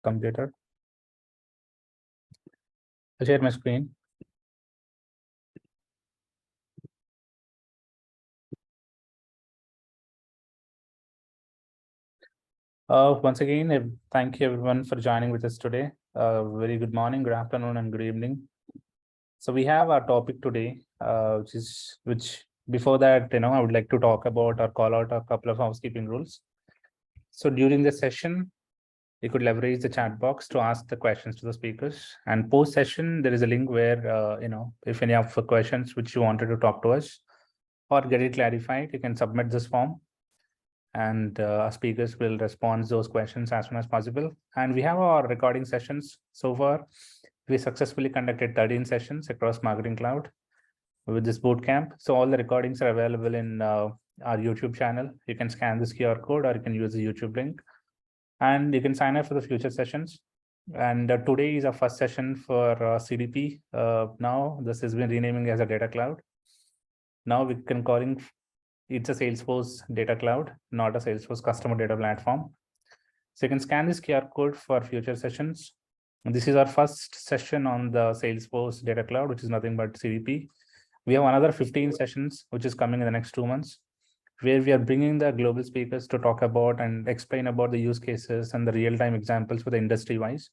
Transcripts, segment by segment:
completed. I'll share my screen. Once again, thank you everyone for joining with us today. Very good morning, good afternoon, and good evening. So we have our topic today, which before that, I would like to talk about or call out a couple of housekeeping rules. So during the session, you could leverage the chat box to ask the questions to the speakers. And post session, there is a link where, if any of the questions which you wanted to talk to us or get it clarified, you can submit this form. And our speakers will respond to those questions as soon as possible. And we have our recording sessions. So far, we successfully conducted 13 sessions across Marketing Cloud with this bootcamp. So all the recordings are available in our YouTube channel. You can scan this QR code or you can use the YouTube link. And you can sign up for the future sessions. And today is our first session for CDP. Now, this has been renaming as a data cloud. Now we can calling it's a Salesforce data cloud, not a Salesforce customer data platform. So you can scan this QR code for future sessions. And this is our first session on the Salesforce data cloud, which is nothing but CDP. We have another 15 sessions, which is coming in the next 2 months, where we are bringing the global speakers to talk about and explain about the use cases and the real-time examples for the industry-wise,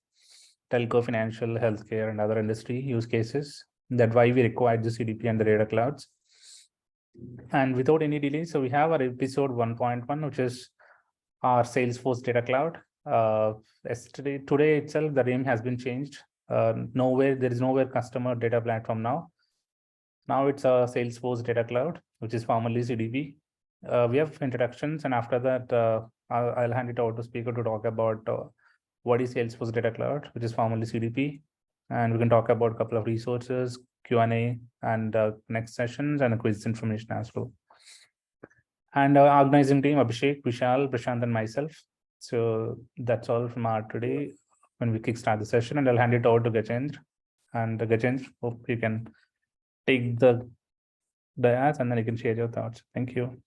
telco, financial, healthcare, and other industry use cases. That's why we required the CDP and the data clouds. And without any delay, so we have our episode 1.1, which is our Salesforce data cloud. Today itself, the name has been changed. There is nowhere customer data platform now. Now it's a Salesforce data cloud, which is formerly CDP. We have introductions, and after that, I'll hand it over to speaker to talk about what is Salesforce data cloud, which is formerly CDP. And we can talk about a couple of resources, Q&A, and next sessions and quiz information as well. And our organizing team, Abhishek, Vishal, Prashant, and myself. So that's all from our today when we kickstart the session, and I'll hand it over to Gajendra. And Gajendra, hope you can take the dais and then you can share your thoughts. Thank you.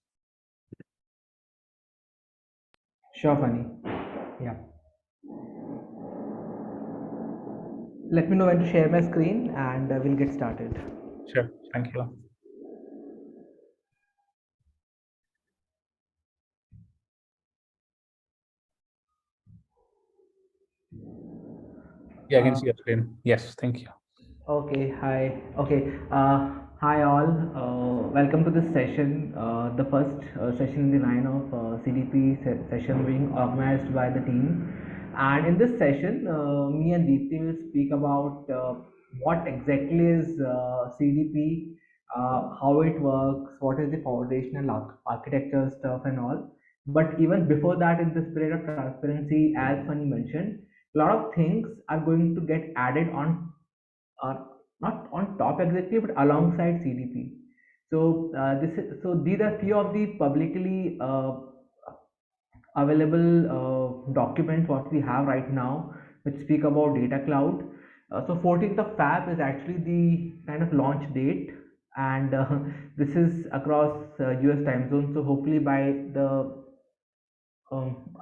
Sure, Funny. Yeah. Let me know when to share my screen and we'll get started. Sure. Thank you. Yeah, I can see your screen. Yes, thank you. Okay, hi. Okay, hi all. Welcome to this session, the first session in the line of CDP session being organized by the team. And in this session, me and Deepthi will speak about what exactly is CDP, how it works, what is the foundational architecture stuff and all. But even before that, in the spirit of transparency, as Funny mentioned, a lot of things are going to get added on, not on top exactly, but alongside CDP. So these are few of the publicly available documents what we have right now, which speak about data cloud. So 14th of Feb is actually the kind of launch date, and this is across US time zone. So hopefully by the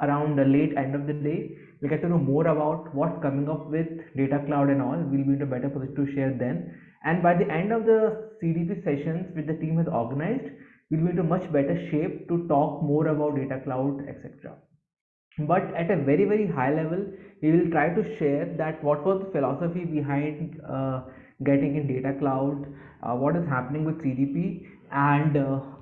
around the late end of the day, we get to know more about what's coming up with data cloud and all. We'll be in a better position to share then. And by the end of the CDP sessions which the team has organized, we'll be in a much better shape to talk more about data cloud, etc. But at a very, very high level, we will try to share that what was the philosophy behind getting in data cloud, what is happening with CDP, and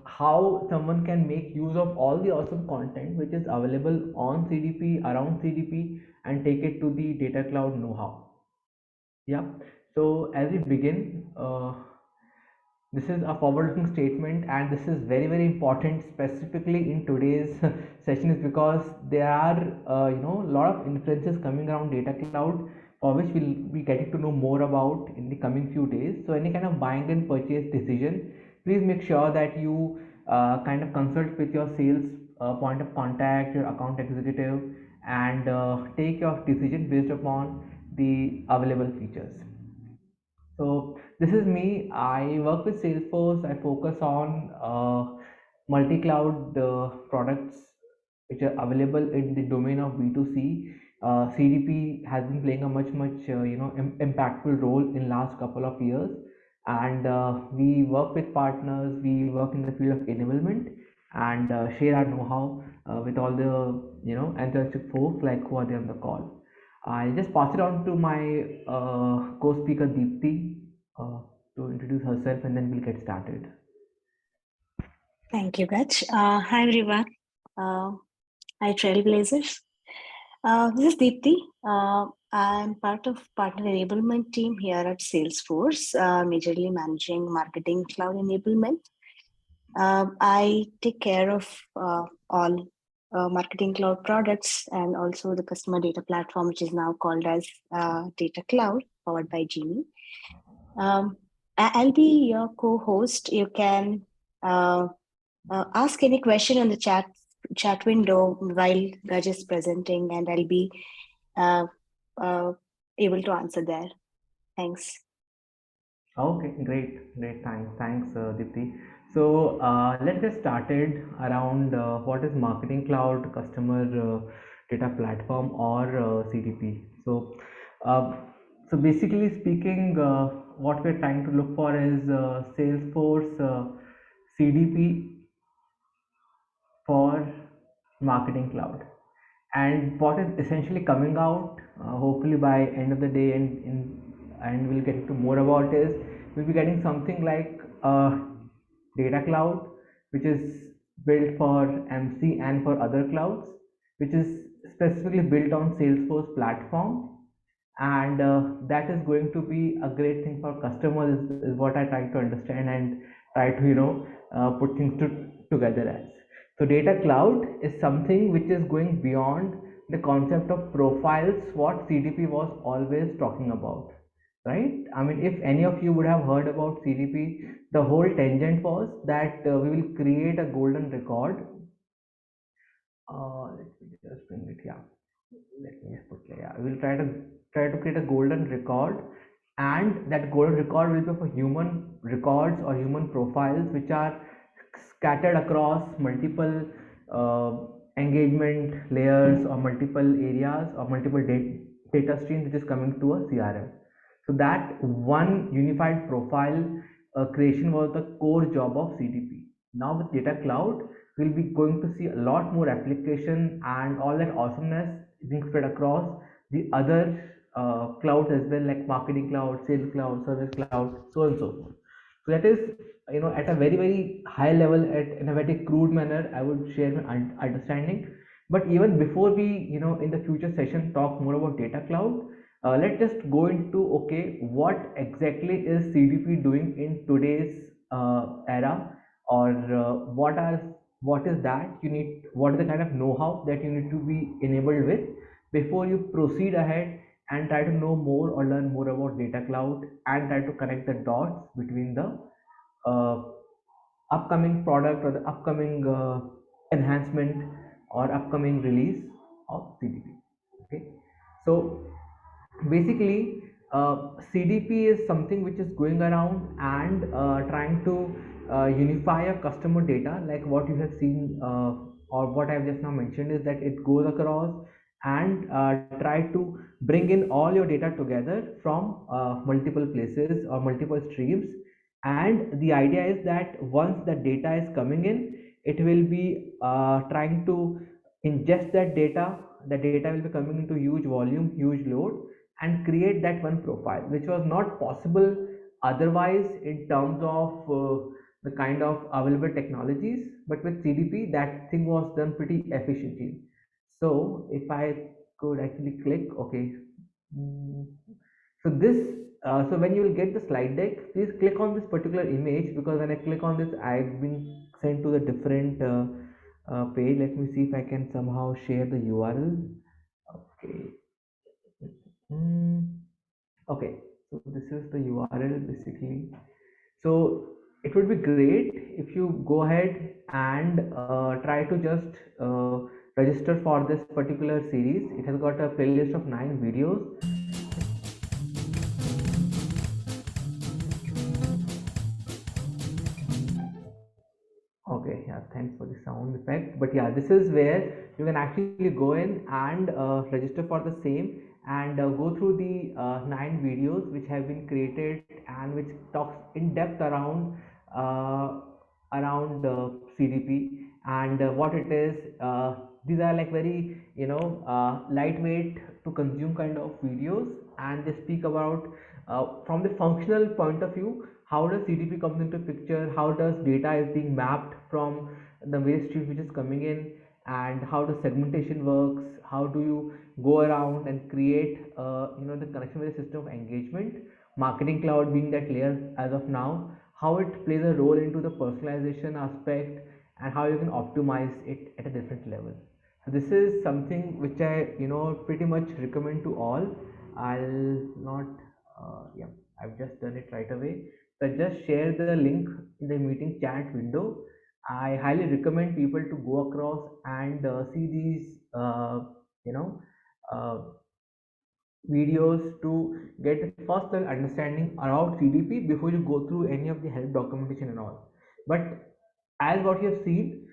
how someone can make use of all the awesome content which is available on CDP, around CDP, and take it to the data cloud know-how. Yeah. So as we begin, this is a forward-looking statement, and this is very, very important, specifically in today's session, is because there are a lot of inferences coming around data cloud, for which we'll be getting to know more about in the coming few days. So any kind of buying and purchase decision, please make sure that you kind of consult with your sales point of contact, your account executive, and take your decision based upon the available features. So this is me. I work with Salesforce. I focus on multi-cloud products which are available in the domain of B2C. CDP has been playing a much impactful role in last couple of years, and we work with partners, we work in the field of enablement, and share our know-how with all the enthusiastic folks like who are there on the call. I'll just pass it on to my co-speaker Deepti to introduce herself, and then we'll get started. Thank you, Gach. Hi, everyone. Hi, Trailblazers. This is Deepti. I'm part of partner enablement team here at Salesforce, majorly managing marketing cloud enablement. I take care of all marketing cloud products and also the customer data platform, which is now called as Data Cloud, powered by Genie. I'll be your co-host. You can ask any question in the chat window while Gaj is presenting, and I'll be able to answer there. Thanks. Okay, great, thanks, Deepti. So let's get started around what is Marketing Cloud Customer Data Platform or CDP. So basically speaking, what we're trying to look for is Salesforce CDP for Marketing Cloud. And what is essentially coming out, hopefully by end of the day, and we'll get into more about is we'll be getting something like Data Cloud, which is built for MC and for other clouds, which is specifically built on Salesforce platform, and that is going to be a great thing for customers is what I try to understand and try to put things together as. So Data Cloud is something which is going beyond the concept of profiles, what CDP was always talking about, right? I mean, if any of you would have heard about CDP, the whole tangent was that we will create a golden record. Let me just bring it here. Let me just put it, yeah. We will try to create a golden record, and that golden record will be for human records or human profiles which are scattered across multiple engagement layers or multiple areas or multiple data streams which is coming to a CRM. So that one unified profile creation was the core job of CDP. Now with Data Cloud, we'll be going to see a lot more application and all that awesomeness being spread across the other clouds as well, like Marketing Cloud, Sales Cloud, Service Cloud, so on and so forth. So that is, at a very high level, in a very crude manner, I would share my understanding. But even before we, in the future session talk more about Data Cloud, let's just go into, okay, what exactly is CDP doing in today's era, or what is that you need, what is the kind of know-how that you need to be enabled with before you proceed ahead and try to know more or learn more about Data Cloud and try to connect the dots between the upcoming product or the upcoming enhancement or upcoming release of CDP. Okay, so basically CDP is something which is going around and trying to unify a customer data, like what you have seen or what I've just now mentioned is that it goes across and try to bring in all your data together from multiple places or multiple streams. And the idea is that once the data is coming in, it will be trying to ingest that data. The data will be coming into huge volume, huge load, and create that one profile, which was not possible otherwise in terms of the kind of available technologies. But with CDP, that thing was done pretty efficiently. So if I could actually click, okay. So this, so when you will get the slide deck, please click on this particular image, because when I click on this, I've been sent to the different page. Let me see if I can somehow share the URL. Okay. Okay, so this is the URL basically. So it would be great if you go ahead and try to just register for this particular series. It has got a playlist of 9 videos. Okay, yeah, thanks for the sound effect. But yeah, this is where you can actually go in and register for the same and go through the 9 videos which have been created and which talks in depth uh, around CDP and what it is. These are like very lightweight to consume kind of videos, and they speak about from the functional point of view, how does CDP comes into picture, how does data is being mapped from the various streams which is coming in, and how the segmentation works, how do you go around and create the connection with the system of engagement, marketing cloud being that layer as of now, how it plays a role into the personalization aspect, and how you can optimize it at a different level. So this is something which I pretty much recommend to all. I'll not yeah, I've just done it right away. So just share the link in the meeting chat window. I highly recommend people to go across and see these you know uh, videos to get a first level understanding around CDP before you go through any of the help documentation and all. But as what you have seen,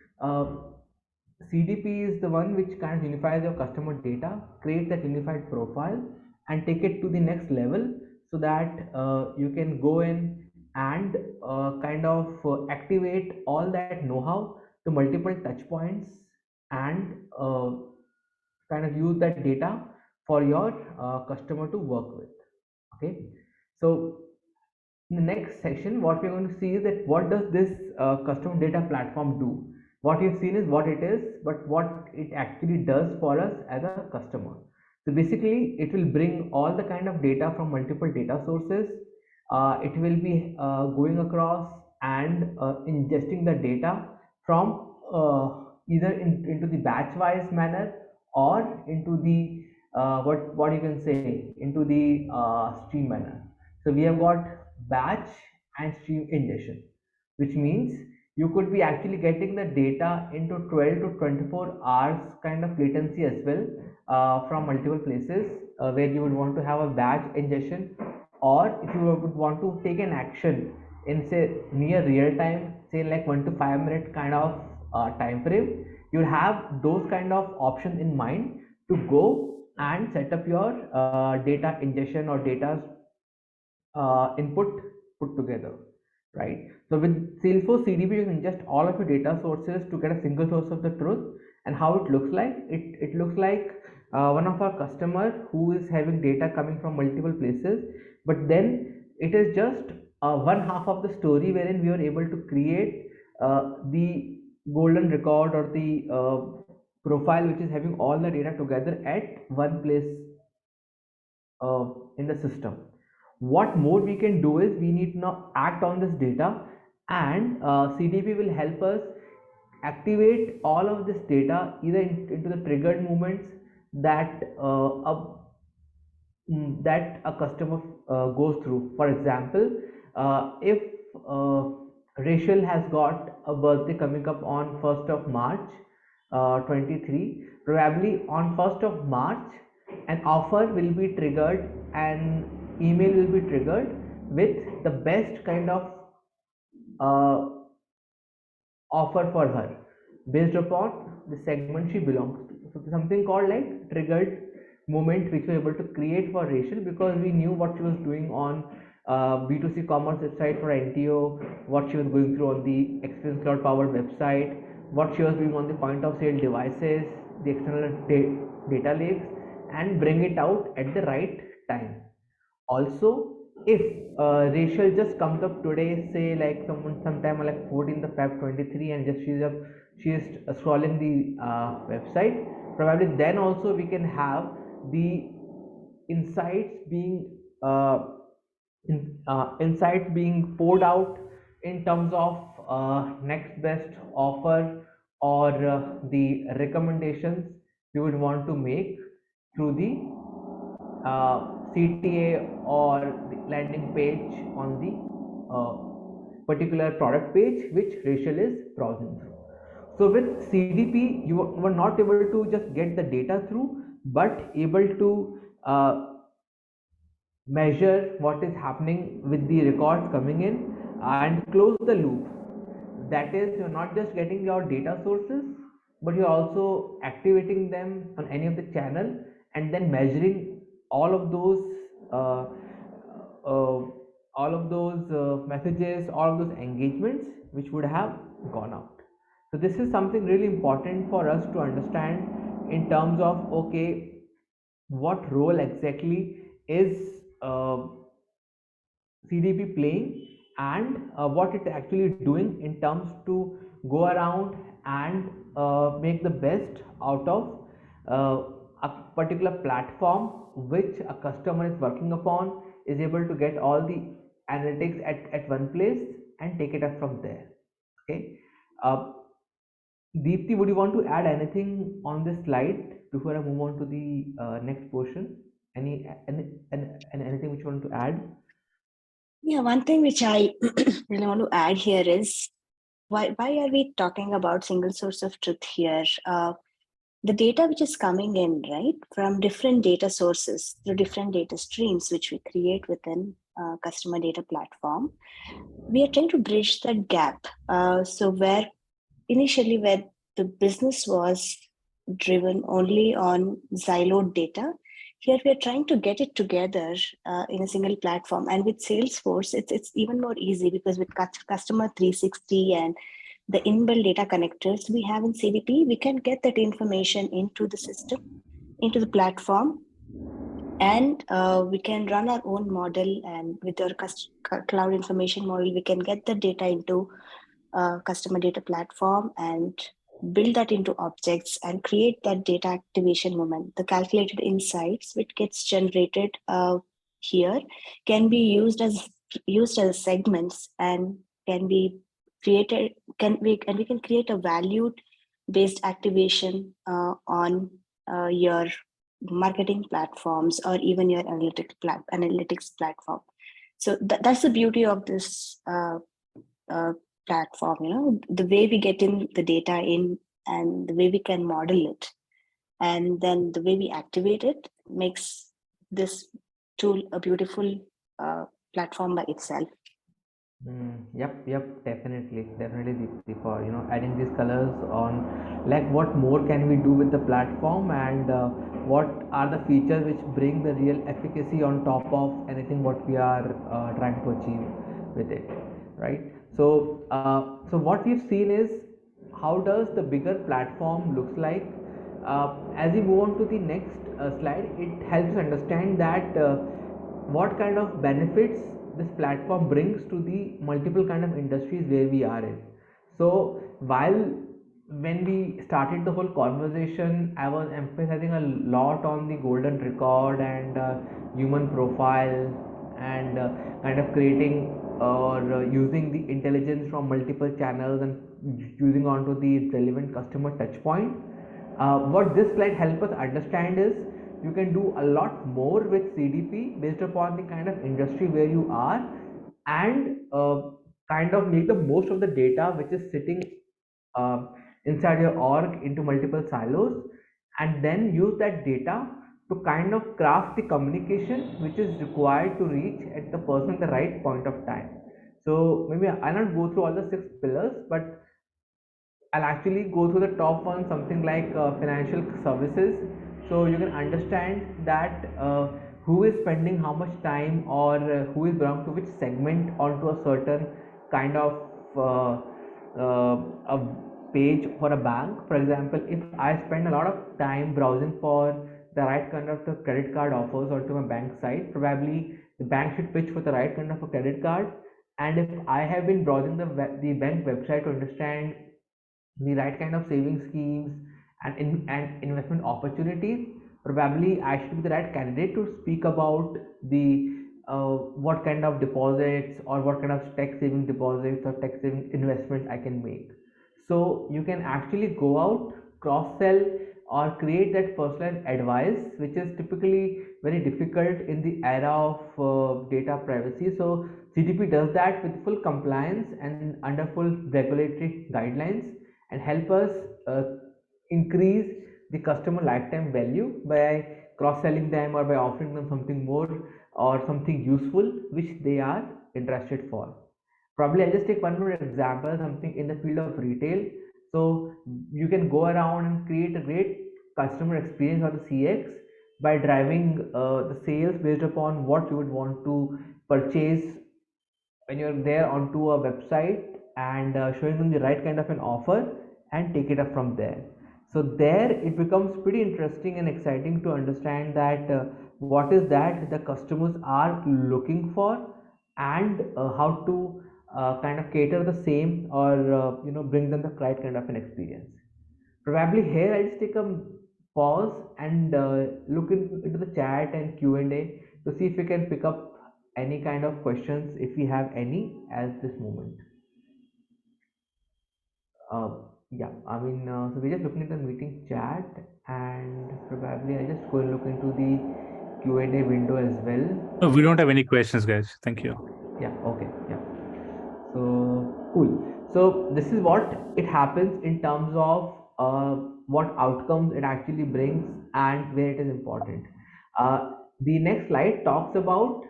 CDP is the one which kind of unifies your customer data, create that unified profile, and take it to the next level so that you can go in and activate all that know-how to multiple touch points and kind of use that data for your customer to work with. Okay, so in the next section, what we're going to see is that what does this custom data platform do. What you've seen is what it is, but what it actually does for us as a customer. So basically it will bring all the kind of data from multiple data sources. It will be going across and ingesting the data from either into the batch wise manner or into the what you can say into the stream manner. So we have got batch and stream ingestion, which means you could be actually getting the data into 12 to 24 hours kind of latency as well from multiple places where you would want to have a batch ingestion, or if you would want to take an action in say near real time, say like 1 to 5 minute kind of time frame, you have those kind of options in mind to go and set up your data ingestion or data input put together, right? So with Salesforce CDP, you can ingest all of your data sources to get a single source of the truth. And how it looks like, it looks like one of our customer who is having data coming from multiple places, but then it is just one half of the story wherein we are able to create the golden record or the profile which is having all the data together at one place in the system. What more we can do is we need to now act on this data, and CDP will help us activate all of this data either into the triggered movements that that a customer goes through. For example, if Rachel has got a birthday coming up on 1st of March 23, probably on 1st of March an offer will be triggered, an email will be triggered with the best kind of uh, offer for her based upon the segment she belongs to. So something called like triggered moment which we were able to create for Rachel, because we knew what she was doing on B2C commerce website for NTO, what she was going through on the Experience Cloud powered website, what she was doing on the point of sale devices, the external data lakes, and bring it out at the right time. Also, if Rachel just comes up today, say like sometime like 14th of Feb 23, and just she is scrolling the website, probably then also we can have the insights being insights being poured out in terms of next best offer or the recommendations you would want to make through the CTA or the landing page on the particular product page which Rachel is browsing through. So with CDP, you were not able to just get the data through, but able to measure what is happening with the records coming in and close the loop. That is, you're not just getting your data sources, but you're also activating them on any of the channel, and then measuring all of those uh, uh, messages, all of those engagements which would have gone out. So this is something really important for us to understand in terms of, okay, what role exactly is CDP playing, and what it actually doing in terms to go around and make the best out of uh, a particular platform which a customer is working upon, is able to get all the analytics at one place and take it up from there. Okay. uh, Deepti, would you want to add anything on this slide before I move on to the next portion? Anything which you want to add? Yeah, one thing which I really want to add here is why are we talking about single source of truth here? The data which is coming in, right, from different data sources through different data streams which we create within customer data platform, we are trying to bridge that gap. So where initially where the business was driven only on siloed data, here we are trying to get it together in a single platform. And with Salesforce, it's even more easy, because with customer 360 and the inbuilt data connectors we have in CDP, we can get that information into the system, into the platform, and we can run our own model. And with our cloud information model, we can get the data into customer data platform and build that into objects and create that data activation moment. The calculated insights which gets generated here can be used as segments, and can be created. We can create a valued based activation on your marketing platforms, or even your analytics platform. So that's the beauty of this platform. The way we get in the data in, and the way we can model it, and then the way we activate it, makes this tool a beautiful platform by itself. Yep, definitely, Deepti, for adding these colors on, like, what more can we do with the platform, and what are the features which bring the real efficacy on top of anything what we are trying to achieve with it, right? So what we've seen is how does the bigger platform looks like. As we move on to the next slide, it helps us understand that what kind of benefits this platform brings to the multiple kind of industries where we are in. So while when we started the whole conversation, I was emphasizing a lot on the golden record and human profile, and kind of creating or using the intelligence from multiple channels and using onto the relevant customer touch point. What this slide helps us understand is you can do a lot more with CDP based upon the kind of industry where you are, and kind of make the most of the data which is sitting uh, inside your org into multiple silos, and then use that data to kind of craft the communication which is required to reach at the person at the right point of time. So maybe I'll not go through all the 6 pillars, but I'll actually go through the top one, something like financial services. So you can understand that who is spending how much time, or who is belong to which segment onto a certain kind of a page for a bank. For example, if I spend a lot of time browsing for the right kind of the credit card offers onto my bank site, probably the bank should pitch for the right kind of a credit card. And if I have been browsing the bank website to understand the right kind of saving schemes and investment opportunities, probably I should be the right candidate to speak about the what kind of deposits, or what kind of tax saving deposits or tax saving investments I can make. So you can actually go out, cross sell, or create that personalized advice, which is typically very difficult in the era of data privacy. So CDP does that with full compliance and under full regulatory guidelines, and help us uh, increase the customer lifetime value by cross selling them, or by offering them something more or something useful which they are interested for. Probably I'll just take one more example, something in the field of retail. So you can go around and create a great customer experience or the CX by driving the sales based upon what you would want to purchase when you're there onto a website, and showing them the right kind of an offer and take it up from there. So there it becomes pretty interesting and exciting to understand that what is that the customers are looking for, and how to kind of cater the same, or bring them the right kind of an experience. Probably here I'll just take a pause and look into the chat and Q&A to see if we can pick up any kind of questions, if we have any at this moment. Uh, yeah, I mean, so we're just looking at the meeting chat, and probably I just go and look into the Q&A window as well. No, we don't have any questions, guys. Thank you. Yeah, okay, yeah. So cool. So this is what it happens in terms of what outcomes it actually brings and where it is important. The next slide talks about,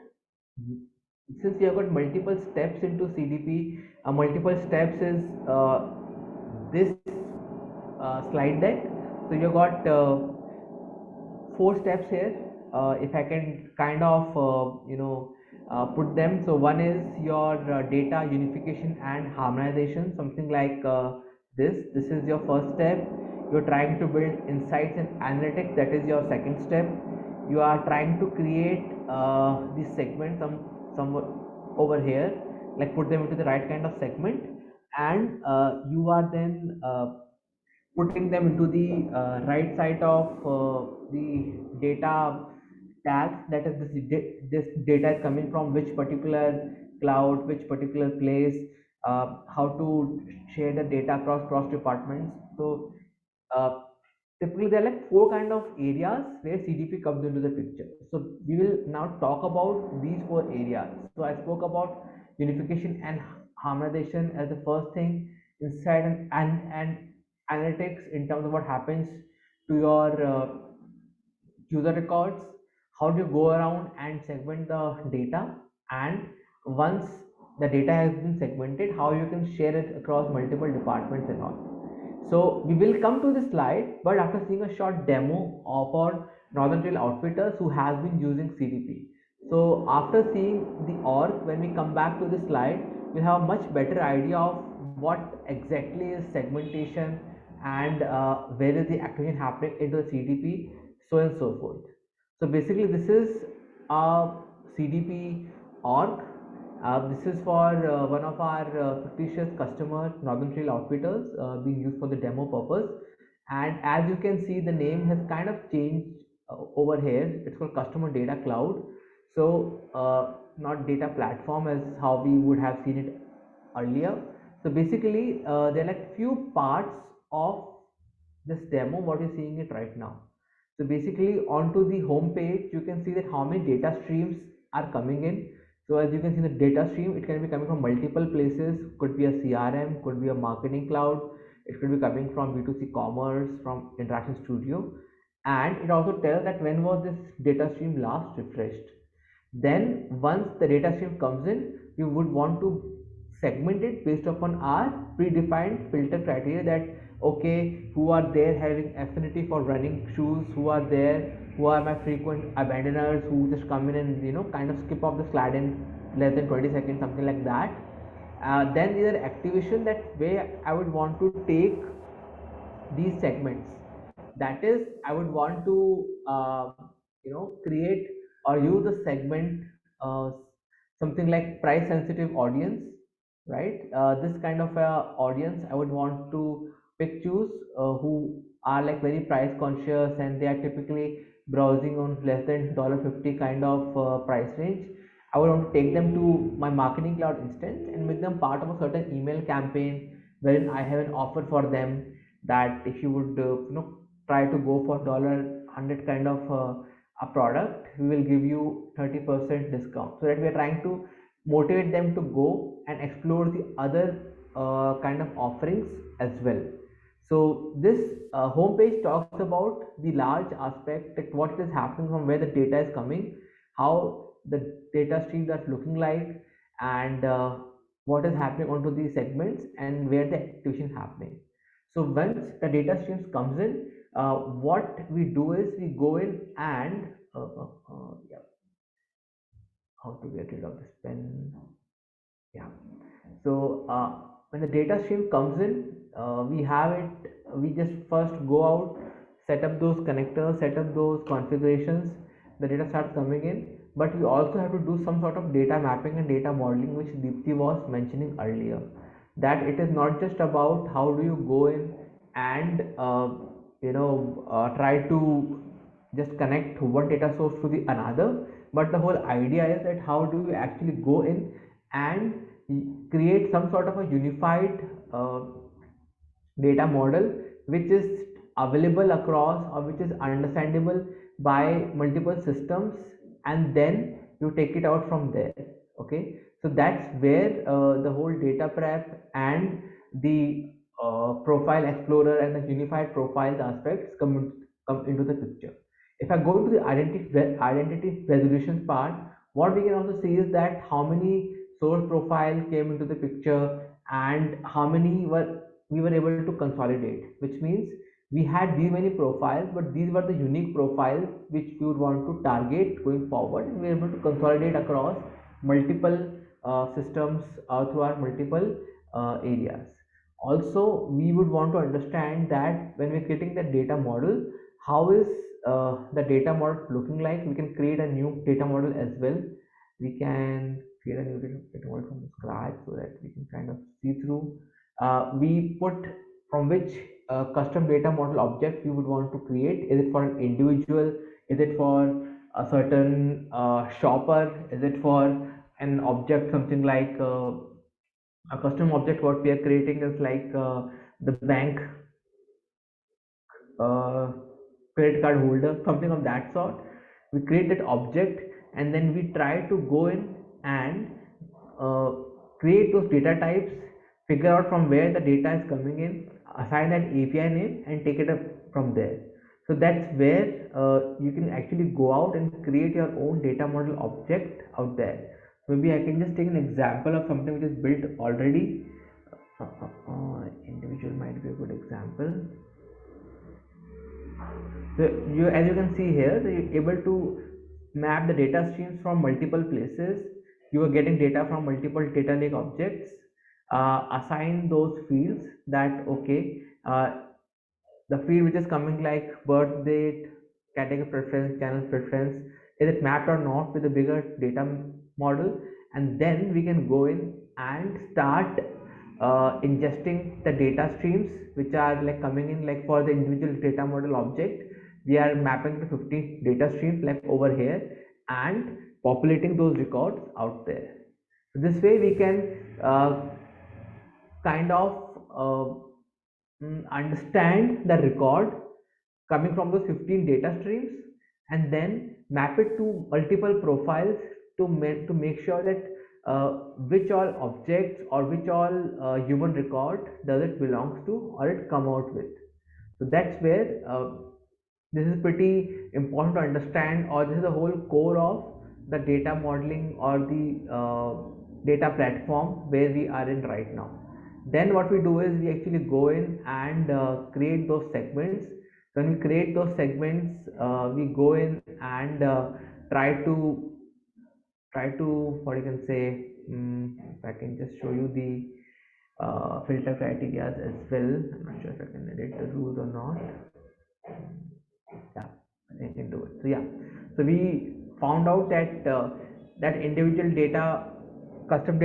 since we have got multiple steps into CDP, multiple steps is this slide deck. So you got four steps here. If I can kind of put them. So one is your data unification and harmonization, something like this is your first step. You're trying to build insights and analytics, that is your second step. You are trying to create this segment somewhat over here, like put them into the right kind of segment, and you are then putting them into the right side of the data tags, that is this data is coming from which particular cloud, which particular place, how to share the data across departments. So uh, typically there are like four kind of areas where CDP comes into the picture. So we will now talk about these four areas. So I spoke about unification and harmonization as the first thing, inside and analytics in terms of what happens to your user records, how do you go around and segment the data, and once the data has been segmented, how you can share it across multiple departments and all. So we will come to this slide, but after seeing a short demo of our Northern Trail Outfitters who has been using CDP. So after seeing the org, when we come back to this slide, we'll have a much better idea of what exactly is segmentation, and where is the activation happening into the CDP, so and so forth. So basically this is a CDP org. This is for one of our fictitious customer, Northern Trail Outfitters, being used for the demo purpose. And as you can see, the name has kind of changed over here. It's called Customer Data Cloud. So not data platform as how we would have seen it earlier. So basically, there are like few parts of this demo what you're seeing it right now. So basically onto the home page you can see that how many data streams are coming in. So as you can see the data stream, it can be coming from multiple places, could be a CRM, could be a marketing cloud, it could be coming from B2C commerce, from Interaction Studio, and it also tells that when was this data stream last refreshed. Then once the data stream comes in, you would want to segment it based upon our predefined filter criteria, that okay, who are there having affinity for running shoes, who are there who are my frequent abandoners, who just come in and kind of skip off the slide in less than 20 seconds, something like that. Then there are activation, that way I would want to take these segments, that is I would want to create or use a segment, uh, something like price sensitive audience, right? This kind of audience I would want to pick, choose who are like very price conscious, and they are typically browsing on less than $50 kind of price range. I would want to take them to my marketing cloud instance and make them part of a certain email campaign, wherein I have an offer for them, that if you would try to go for $100 kind of a product, we will give you 30% discount, so that we are trying to motivate them to go and explore the other kind of offerings as well. So this homepage talks about the large aspect, that what is happening, from where the data is coming, how the data streams are looking like, and what is happening onto these segments, and where the activation is happening. So once the data streams comes in, what we do is we go in and yeah, how to get rid of this pen? Yeah. So when the data stream comes in, we have it. We just first go out, set up those connectors, set up those configurations. The data starts coming in, but we also have to do some sort of data mapping and data modeling, which Deepti was mentioning earlier. That it is not just about how do you go in and try to just connect one data source to the another, but the whole idea is that how do you actually go in and create some sort of a unified data model which is available across, or which is understandable by multiple systems, and then you take it out from there. Okay, so that's where the whole data prep and the profile explorer and the unified profiles aspects come into the picture. If I go to the identity resolution part, what we can also see is that how many source profile came into the picture and how many we were able to consolidate, which means we had these many profiles, but these were the unique profiles which we would want to target going forward, and we were able to consolidate across multiple systems through our multiple areas. Also, we would want to understand that when we're creating the data model, how is the data model looking like. We can create a new data model as well. We can create a new data model from scratch so that we can kind of see through. We put from which custom data model object we would want to create. Is it for an individual? Is it for a certain shopper? Is it for an object, something like a custom object? What we are creating is like the bank credit card holder, something of that sort. We create that object, and then we try to go in and uh, create those data types, figure out from where the data is coming in, assign that API name, and take it up from there. So that's where you can actually go out and create your own data model object out there. Maybe I can just take an example of something which is built already. Individual might be a good example. So as you can see here, that you're able to map the data streams from multiple places. You are getting data from multiple data lake objects. Assign those fields that okay, the field which is coming like birth date, category preference, channel preference, is it mapped or not with a bigger data model? And then we can go in and start ingesting the data streams which are like coming in, like for the individual data model object we are mapping the 50 data streams like over here and populating those records out there. So this way we can kind of understand the record coming from those 15 data streams, and then map it to multiple profiles to make sure that which all objects or which all human record does it belongs to or it come out with. So that's where this is pretty important to understand, or this is the whole core of the data modeling or the data platform where we are in right now. Then what we do is we actually go in and create those segments. When we create those segments, we go in and try to what you can say, if I can just show you the filter criteria as well. I'm not sure if I can edit the rules or not. Yeah, I can do it. So yeah, so we found out that that individual data custom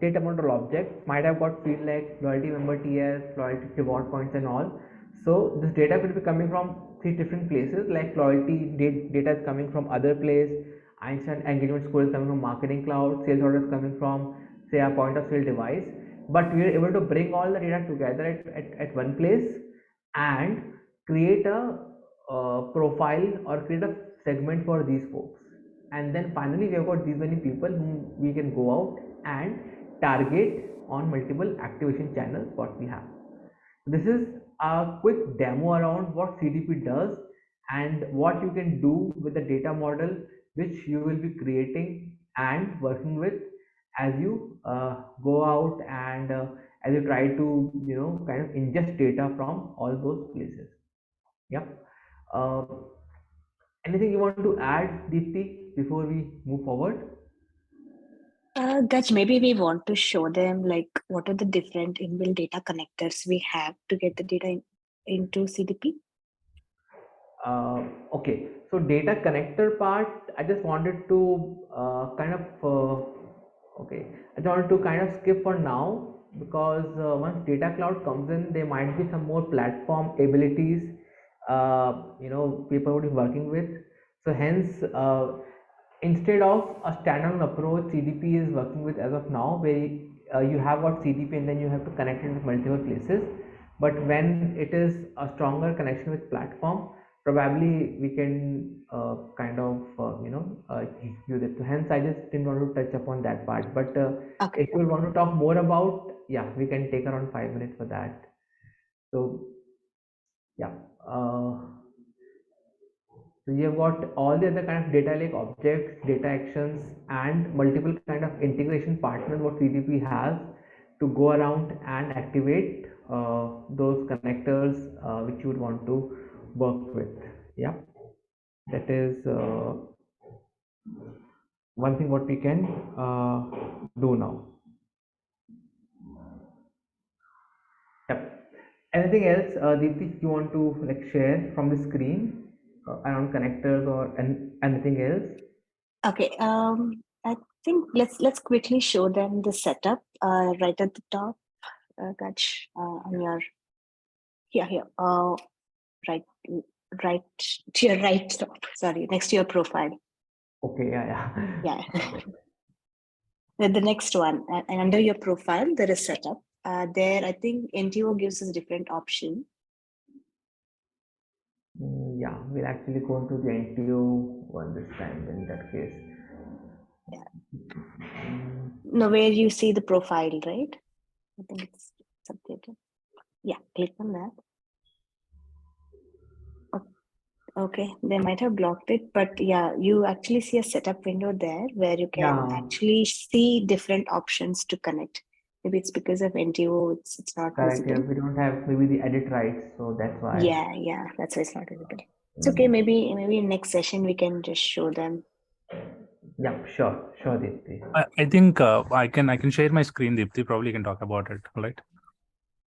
data model object might have got field like loyalty member TS, loyalty reward points and all. So this data could be coming from 3 different places, like loyalty data is coming from other place, Einstein engagement score is coming from marketing cloud, sales order is coming from say a point of sale device. But we are able to bring all the data together at one place and create a profile or create a segment for these folks. And then finally we have got these many people whom we can go out and target on multiple activation channels what we have. This is a quick demo around what CDP does and what you can do with the data model which you will be creating and working with as you go out and as you try to, kind of ingest data from all those places. Yep. Uh, Anything you want to add, Deepti, before we move forward? Gaj, maybe we want to show them like what are the different inbuilt data connectors we have to get the data into CDP. Okay, so data connector part, I just wanted to okay, I just wanted to kind of skip for now, because once data cloud comes in, there might be some more platform abilities, people would be working with. So hence, instead of a standalone approach, CDP is working with as of now, where you have got CDP and then you have to connect it with multiple places. But when it is a stronger connection with platform, probably we can use it. So hence I just didn't want to touch upon that part, but Okay. if you want to talk more about, yeah, we can take around 5 minutes for that. So yeah, so you have got all the other kind of data lake objects, data actions, and multiple kind of integration partners what CDP has to go around and activate those connectors which you would want to work with. Yeah, that is one thing what we can do now. Yep. Anything else, Deepti, you want to like share from the screen around connectors or anything else? Okay. I think let's quickly show them the setup right at the top. Gaj, on your here. Right, right to your right. Sorry, next to your profile. Okay, yeah. The next one, and under your profile, there is setup. There, I think NTO gives us different option. Yeah, we'll actually go into the NTO one this time in that case. Yeah. No, where you see the profile, right? I think it's updated. Yeah, click on that. Okay, they might have blocked it, but yeah, you actually see a setup window there where you can actually see different options to connect. Maybe it's because of NTO, it's not Correct. Yeah, visible. we don't have maybe the edit rights, so that's why. Yeah, that's why it's not visible. It's okay. Maybe in next session we can just show them. Yeah, sure, Deepti. I think I can share my screen, Deepti. Probably can talk about it, right?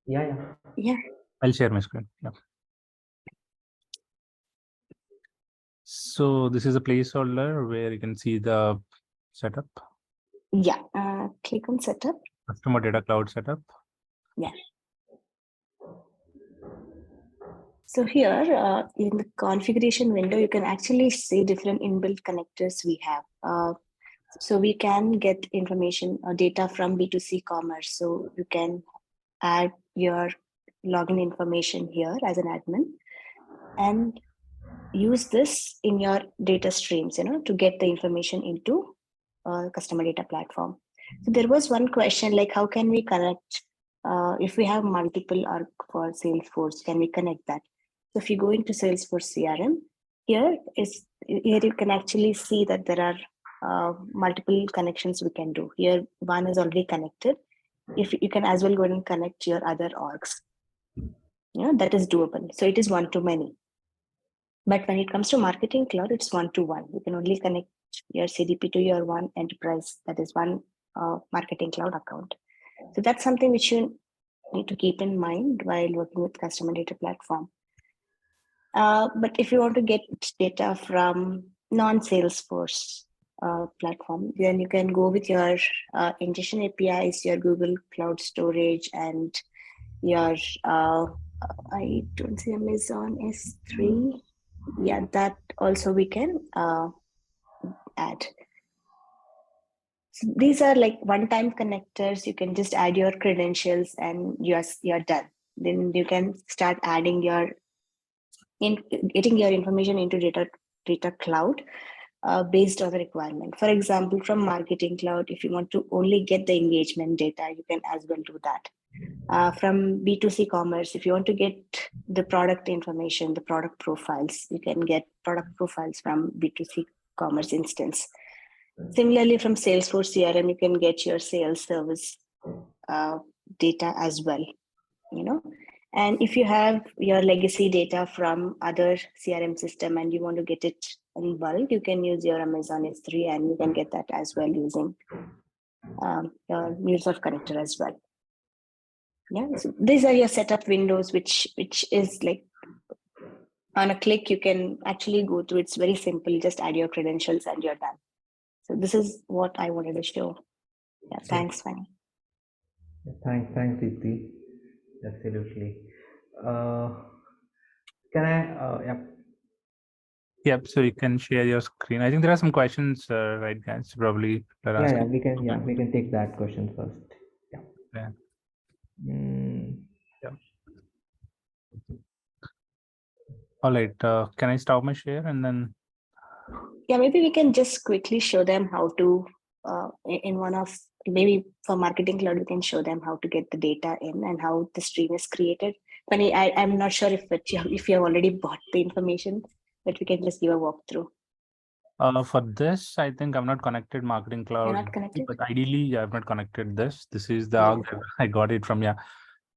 Yeah. I'll share my screen. Yeah. So this is a placeholder where you can see the setup. Yeah, click on setup. Customer data cloud setup. Yeah. So here in the configuration window, you can actually see different inbuilt connectors we have. So we can get information or data from B2C commerce. So you can add your login information here as an admin and use this in your data streams, to get the information into customer data platform. So there was one question like, how can we connect if we have multiple ARC for Salesforce, can we connect that? So if you go into Salesforce CRM, here you can actually see that there are multiple connections we can do. Here, one is already connected. If you can as well go and connect your other orgs, that is doable. So it is one-to-many. But when it comes to Marketing Cloud, it's one-to-one. You can only connect your CDP to your one enterprise, that is one Marketing Cloud account. So that's something which you need to keep in mind while working with customer data platform. But if you want to get data from non-Salesforce platform, then you can go with your ingestion APIs, your Google Cloud Storage, and your, I don't see Amazon S3. Yeah, that also we can add. So these are like one-time connectors. You can just add your credentials and you're done. Then you can start adding getting your information into data cloud based on the requirement. For example, from Marketing Cloud, if you want to only get the engagement data, you can as well do that. From B2C commerce, if you want to get the product information, the product profiles, you can get product profiles from B2C commerce instance. Similarly, from Salesforce CRM, you can get your sales service data as well, and if you have your legacy data from other CRM system and you want to get it in bulk, you can use your Amazon S3 and you can get that as well using your MuleSoft connector as well. Yeah, so these are your setup windows, which is like on a click, you can actually go through. It's very simple. Just add your credentials and you're done. So this is what I wanted to show. Yeah, thanks, Fanny. Thanks, Deepti. Absolutely. Can I? Yeah. Yep. So you can share your screen. I think there are some questions, right, guys? Probably they're Yeah, asking. we can take that question first. Yeah. Yeah. Yeah. All right. Can I stop my share and then? Yeah, maybe we can just quickly show them how to, in one of, maybe for Marketing Cloud, we can show them how to get the data in and how the stream is created. Funny, I'm not sure if you have already bought the information, but we can just give a walkthrough. For this, I think I'm not connected Marketing Cloud. You're not connected? But ideally, I've not connected this. This is the I got it from, yeah.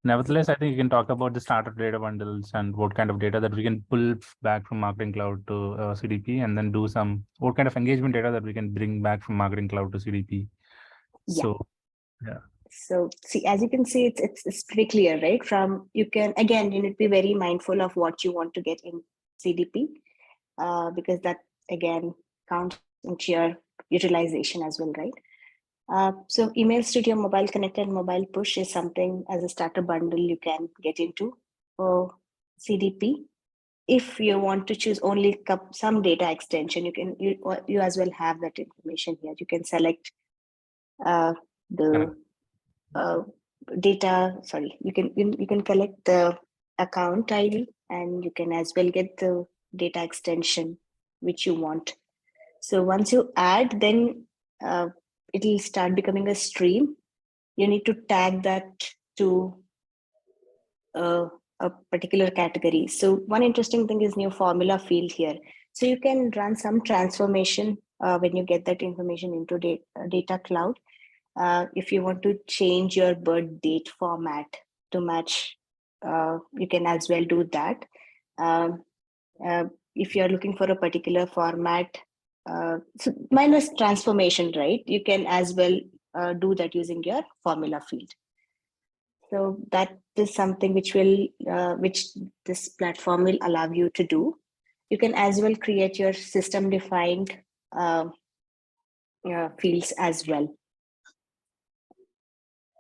Nevertheless, I think you can talk about the starter data bundles and what kind of data that we can pull back from Marketing Cloud to CDP, and then do what kind of engagement data that we can bring back from Marketing Cloud to CDP. Yeah. So, yeah. So see, as you can see, it's pretty clear, right? You need to be very mindful of what you want to get in CDP, because that again counts into your utilization as well, right? So email studio, mobile connector, and mobile push is something as a starter bundle you can get into for CDP. If you want to choose only some data extension, you as well have that information here. You can select the data. Sorry, you can collect the account ID, and you can as well get the data extension which you want. So once you add, then it will start becoming a stream. You need to tag that to a particular category. So one interesting thing is new formula field here. So you can run some transformation when you get that information into data cloud. If you want to change your birth date format to match, you can as well do that. If you're looking for a particular format, so mine was transformation, right? You can as well do that using your formula field. So that is something which this platform will allow you to do. You can as well create your system defined fields as well.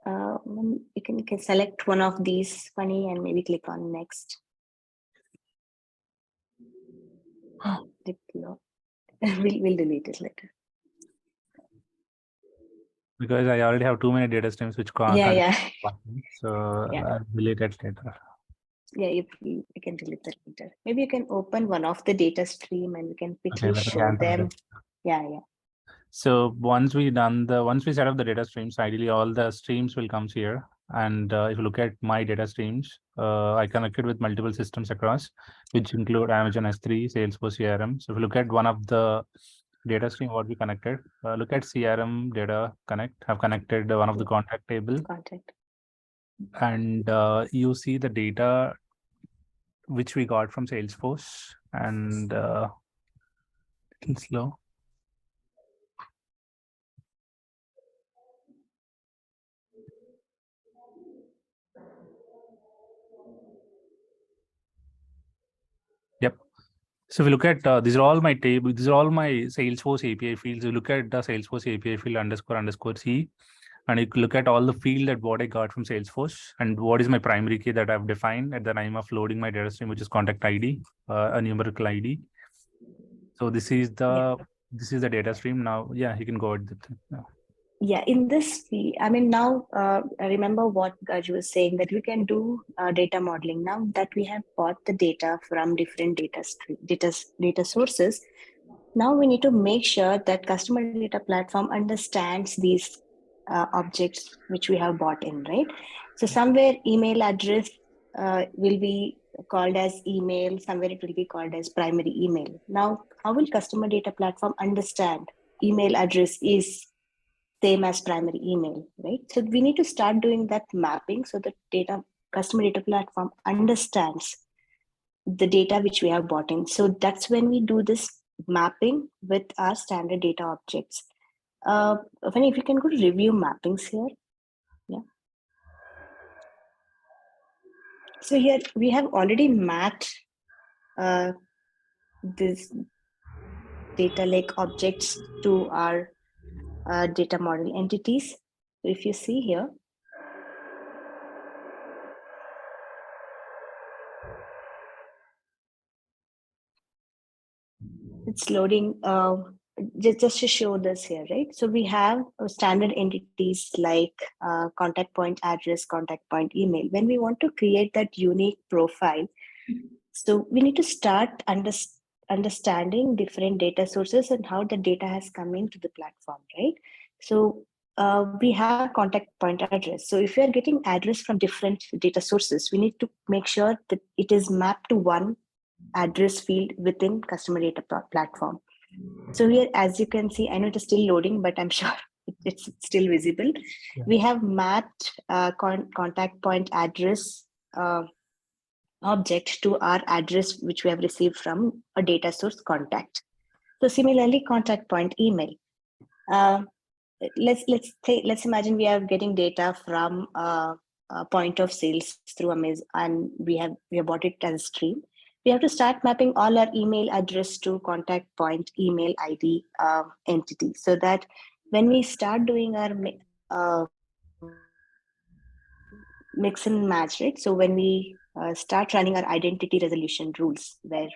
You can select one of these, Funny, and maybe click on next. We'll delete it later. Because I already have too many data streams which can't. Yeah. So I'll delete it later. Yeah, you can delete that later. Maybe you can open one of the data stream and you can quickly show them. Yeah. So once we set up the data streams, ideally all the streams will come here. And if you look at my data streams, I connected with multiple systems across, which include Amazon S3, Salesforce CRM. So if you look at one of the data stream, what we connected, look at CRM data connect, have connected one of the contact table. And you see the data which we got from Salesforce, and it's slow. Yep. So if we look at these are all my table, these are all my Salesforce API fields. You look at the Salesforce API field __C, and you look at all the field that what I got from Salesforce and what is my primary key that I've defined at the time of loading my data stream, which is contact ID, a numerical ID. So this is the data stream now. Yeah, you can go at that. Yeah, in this, I mean, now I remember what Gaj was saying, that we can do data modeling. Now that we have bought the data from different data sources, now we need to make sure that customer data platform understands these objects which we have bought in, right? So somewhere email address will be called as email, somewhere it will be called as primary email. Now, how will customer data platform understand email address is same as primary email, right? So we need to start doing that mapping so the customer data platform understands the data which we have bought in. So that's when we do this mapping with our standard data objects. If you can go to review mappings here. Yeah. So here we have already mapped this data lake objects to our data model entities. So if you see here, it's loading just to show this here, right? So we have standard entities like contact point address, contact point email. When we want to create that unique profile, so we need to start understanding different data sources and how the data has come into the platform, right? So we have contact point address. So if you are getting address from different data sources, we need to make sure that it is mapped to one address field within customer data platform. So here, as you can see, I know it is still loading, but I'm sure it's still visible. Yeah. We have mapped contact point address object to our address, which we have received from a data source contact. So similarly, contact point email. Let's imagine we are getting data from a point of sales through Amazon, and we have bought it as a stream. We have to start mapping all our email address to contact point email ID entity, so that when we start doing our mix and match, right? So when we start running our identity resolution rules, where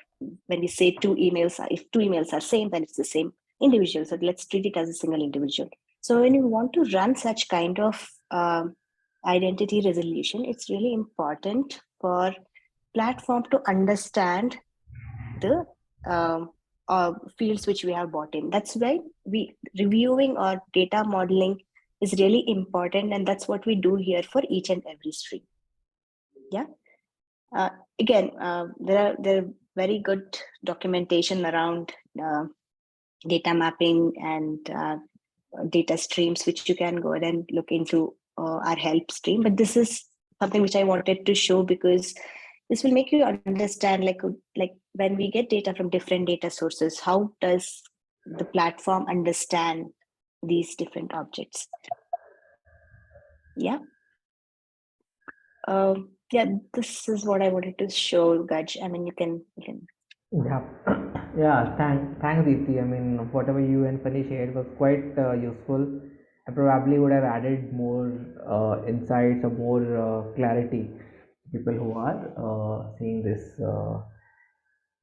when we say if two emails are same, then it's the same individual. So let's treat it as a single individual. So when you want to run such kind of identity resolution, it's really important for platform to understand the fields which we have bought in. That's why we reviewing or data modeling is really important, and that's what we do here for each and every stream. Yeah. Again, there are very good documentation around data mapping and data streams, which you can go ahead and look into our help stream. But this is something which I wanted to show because this will make you understand, like when we get data from different data sources, how does the platform understand these different objects? Yeah. Yeah, this is what I wanted to show, Gaj. I mean, you can. Yeah, yeah. Thanks, Deepti. I mean, whatever you and Fanny shared was quite useful. I probably would have added more insights or more clarity to people who are seeing this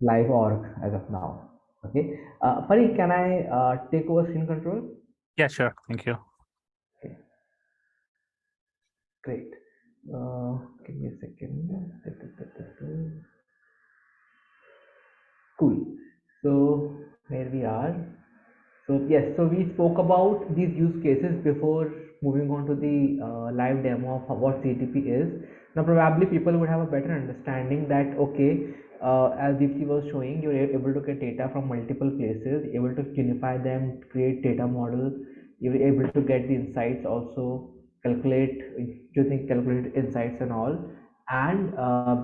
live org as of now. Okay, Fanny, can I take over screen control? Yeah, sure. Thank you. Okay, great. Give me a second. Cool. So here we are. So yes, so we spoke about these use cases before moving on to the live demo of what CDP is. Now probably people would have a better understanding that okay, as Deepti was showing, you're able to get data from multiple places, able to unify them, create data model, you're able to get the insights, also calculate using calculated insights and all. And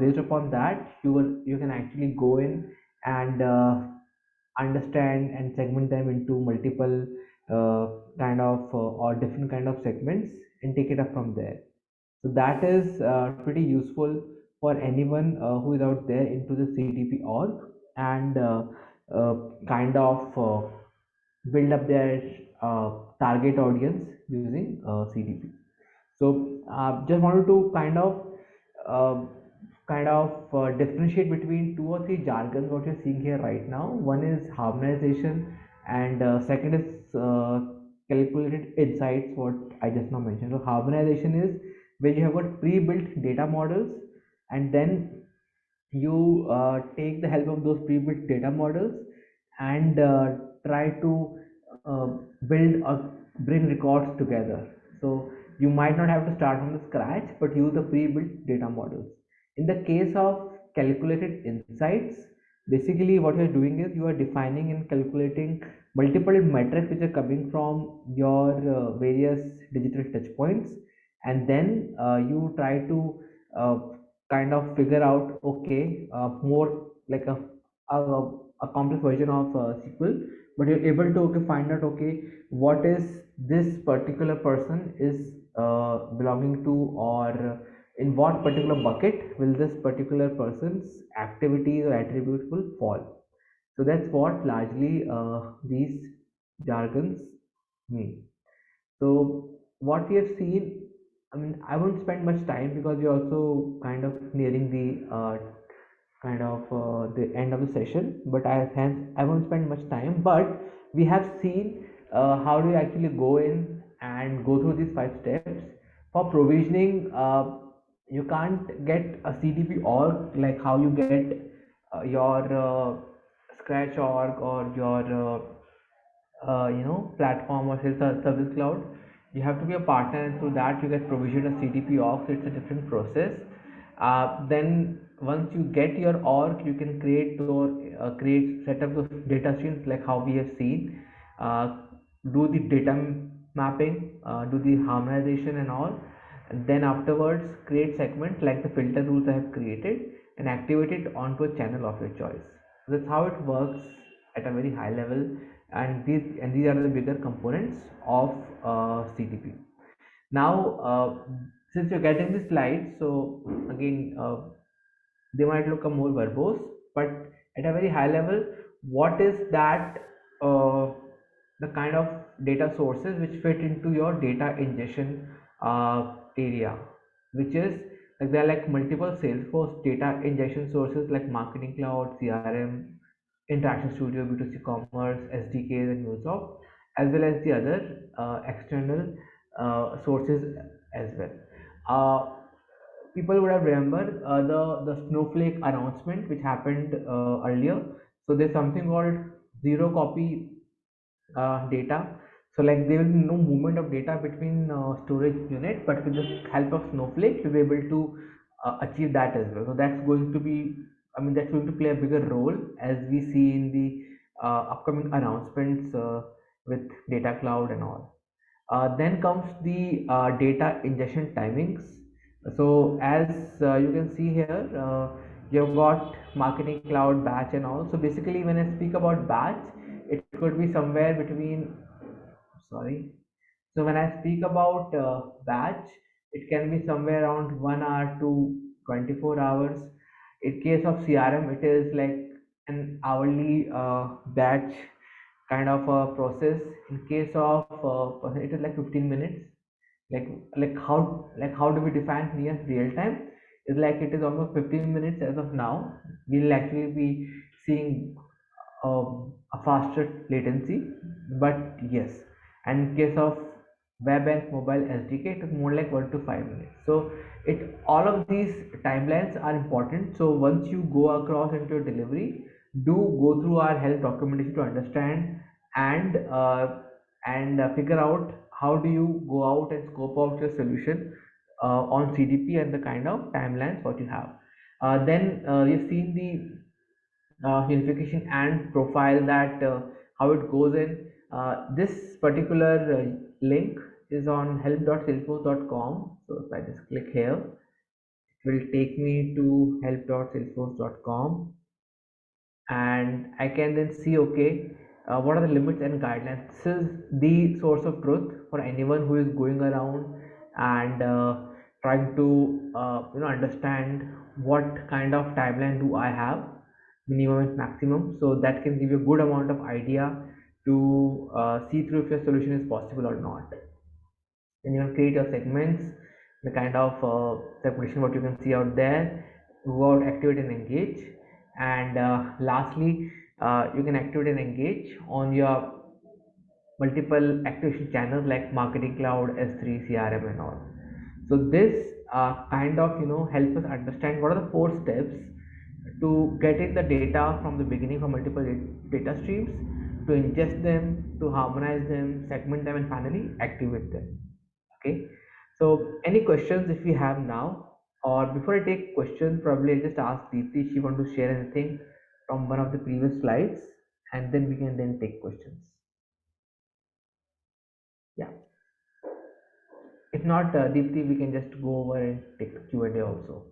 based upon that, you can actually go in and understand and segment them into multiple kind of or different kind of segments and take it up from there. So that is pretty useful for anyone who is out there into the CDP org and kind of build up their target audience using CDP. So just wanted to uh, differentiate between two or three jargons what you're seeing here right now. One is harmonization, and second is calculated insights. What I just now mentioned. So harmonization is where you have got pre-built data models, and then you take the help of those pre-built data models and try to uh, build or bring records together. So you might not have to start from the scratch, but use the pre-built data models. In the case of calculated insights, basically what you're doing is you are defining and calculating multiple metrics which are coming from your various digital touch points, and then you try to uh, kind of figure out, okay, more like a, a complex version of SQL, but you're able to, okay, find out, okay, what is this particular person is belonging to, or in what particular bucket will this particular person's activities or attributes will fall. So that's what largely these jargons mean. So what we have seen, I mean, I won't spend much time because we're also kind of nearing the the end of the session. But I won't spend much time. But we have seen how do you actually go in and go through these 5 steps for provisioning. You can't get a CDP org like how you get your Scratch org or your platform or sales service cloud. You have to be a partner, and through that you get provision a CDP org. So it's a different process. Then once you get your org, you can create set up those data streams like how we have seen, uh, do the data mapping, do the harmonization and all, and then afterwards create segments like the filter rules I have created and activate it onto a channel of your choice. So that's how it works at a very high level, and these are the bigger components of CDP. Now, since you're getting the slides, so again, they might look a more verbose, but at a very high level, what is that? The kind of data sources which fit into your data ingestion area, which is like there are like multiple Salesforce data ingestion sources like Marketing Cloud, CRM, Interaction Studio, B2C Commerce, SDKs, and MuleSoft, as well as the other external sources as well. Uh, People would have remembered the Snowflake announcement which happened earlier. So there's something called zero copy data. So like there will be no movement of data between storage unit, but with the help of Snowflake, you'll be able to achieve that as well. So that's going to be, I mean, that's going to play a bigger role as we see in the upcoming announcements with data cloud and all. Then comes the data ingestion timings. So as you can see here, you've got Marketing Cloud, batch and all. So basically when I speak about batch, it could be somewhere between, sorry. So when I speak about batch, it can be somewhere around 1 hour to 24 hours. In case of CRM, it is like an hourly batch kind of a process. In case of it is like 15 minutes. Like how do we define near real time? It's like it is almost 15 minutes as of now. We'll actually be seeing a faster latency, but yes. And in case of web and mobile SDK, it is more like 1 to 5 minutes. So it all of these timelines are important. So once you go across into your delivery, do go through our help documentation to understand and figure out how do you go out and scope out your solution on CDP and the kind of timelines what you have. Then you've seen the unification and profile, that how it goes in. This particular link is on help.salesforce.com. So if I just click here, it will take me to help.salesforce.com, and I can then see, okay, what are the limits and guidelines. This is the source of truth for anyone who is going around and trying to understand what kind of timeline do I have, minimum and maximum. So that can give you a good amount of idea to see through if your solution is possible or not. Then you can create your segments, the kind of segmentation what you can see out there, go out, activate and engage. And lastly, you can activate and engage on your multiple activation channels like Marketing Cloud, S3, CRM and all. So this kind of help us understand what are the 4 steps to getting the data from the beginning from multiple data streams, to ingest them, to harmonize them, segment them, and finally activate them. Okay, so any questions if we have now, or before I take questions, probably I'll just ask Deepti if she want to share anything from one of the previous slides, and then we can then take questions. If not, Deepti, we can just go over and take Q&A also.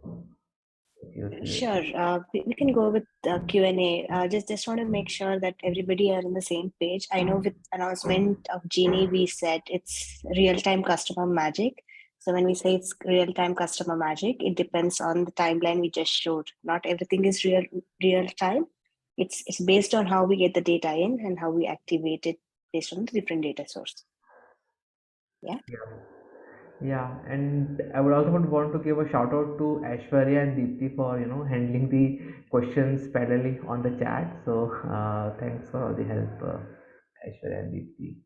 If you see it. Sure. We can go with Q&A. Just want to make sure that everybody are on the same page. I know with announcement of Genie, we said it's real-time customer magic. So when we say it's real-time customer magic, it depends on the timeline we just showed. Not everything is real time. It's based on how we get the data in and how we activate it based on the different data source. Yeah. Yeah, and I would also would want to give a shout out to Aishwarya and Deepti for handling the questions parallelly on the chat. So thanks for all the help, Aishwarya and Deepti.